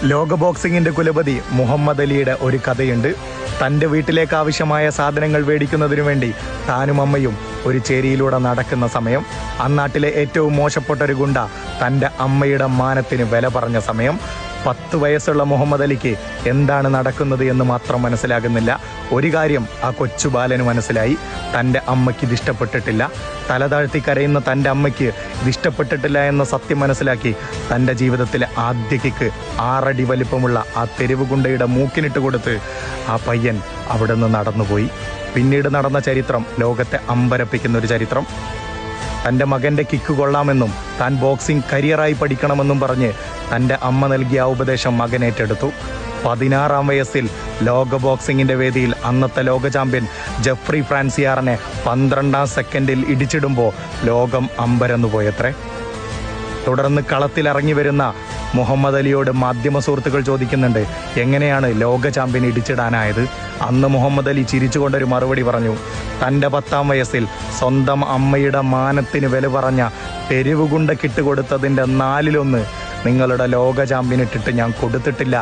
ലോക ബോക്സിങ്ങിന്റെ കുലപതി മുഹമ്മദ് അലിയുടെ ഒരു കഥയുണ്ട്. തൻ്റെ വീട്ടിലേക്ക് ആവശ്യമായ സാധനങ്ങൾ മേടിക്കുന്നതിനു വേണ്ടി താനും അമ്മയും ഒരു ചേരിയിലൂടെ നടക്കുന്ന സമയം, അന്നാട്ടിലെ ഏറ്റവും മോശപ്പെട്ട ഒരു ഗുണ്ട തൻ്റെ അമ്മയുടെ മാനത്തിന് വില പറഞ്ഞ സമയം. 10 വയസ്സുള്ള മുഹമ്മദ് അലിക്ക് എന്താണ് നടക്കുന്നത് എന്ന് മാത്രം മനസ്സിലാകുന്നില്ല. ഒരു കാര്യം ആ കൊച്ചു ബാലന് മനസ്സിലായി, തൻ്റെ അമ്മയ്ക്ക് ഇതിഷ്ടപ്പെട്ടിട്ടില്ല. തല താഴ്ത്തി കരയുന്ന തൻ്റെ അമ്മയ്ക്ക് ഇതിഷ്ടപ്പെട്ടിട്ടില്ല എന്ന സത്യം മനസ്സിലാക്കി തൻ്റെ ജീവിതത്തിലെ ആദ്യ കിക്ക് 6 അടി വലിപ്പമുള്ള ആ തെരുവ് ഗുണ്ടയുടെ മൂക്കിനിട്ട് കൊടുത്ത് ആ പയ്യൻ അവിടെ നിന്ന് നടന്നുപോയി. പിന്നീട് നടന്ന ചരിത്രം ലോകത്തെ അമ്പരപ്പിക്കുന്ന ഒരു ചരിത്രം. തൻ്റെ മകൻ്റെ കിക്ക് കൊള്ളാമെന്നും താൻ ബോക്സിംഗ് കരിയറായി പഠിക്കണമെന്നും പറഞ്ഞ് തൻ്റെ അമ്മ നൽകിയ ആ ഉപദേശം മകൻ ഏറ്റെടുത്തു. 16-ാം വയസ്സിൽ ലോക ബോക്സിങ്ങിൻ്റെ വേദിയിൽ അന്നത്തെ ലോക ചാമ്പ്യൻ ജെഫ്രി ഫ്രാൻസിയാറിനെ 12-ാം സെക്കൻഡിൽ ഇടിച്ചിടുമ്പോൾ ലോകം അമ്പരന്നുപോയത്രേ. തുടർന്ന് കളത്തിലിറങ്ങി വരുന്ന മുഹമ്മദ് അലിയോട് മാധ്യമ സുഹൃത്തുക്കൾ ചോദിക്കുന്നുണ്ട്, എങ്ങനെയാണ് ലോക ചാമ്പ്യൻ ഇടിച്ചിടാനായത്? അന്ന് മുഹമ്മദ് അലി ചിരിച്ചുകൊണ്ടൊരു മറുപടി പറഞ്ഞു, തൻ്റെ 10-ാം വയസ്സിൽ സ്വന്തം അമ്മയുടെ മാനത്തിന് വില പറഞ്ഞ തെരുവുകുണ്ട കിട്ടുകൊടുത്തതിൻ്റെ 4-ൽ 1 നിങ്ങളുടെ ലോക ചാമ്പ്യനിട്ടിട്ട് ഞാൻ കൊടുത്തിട്ടില്ല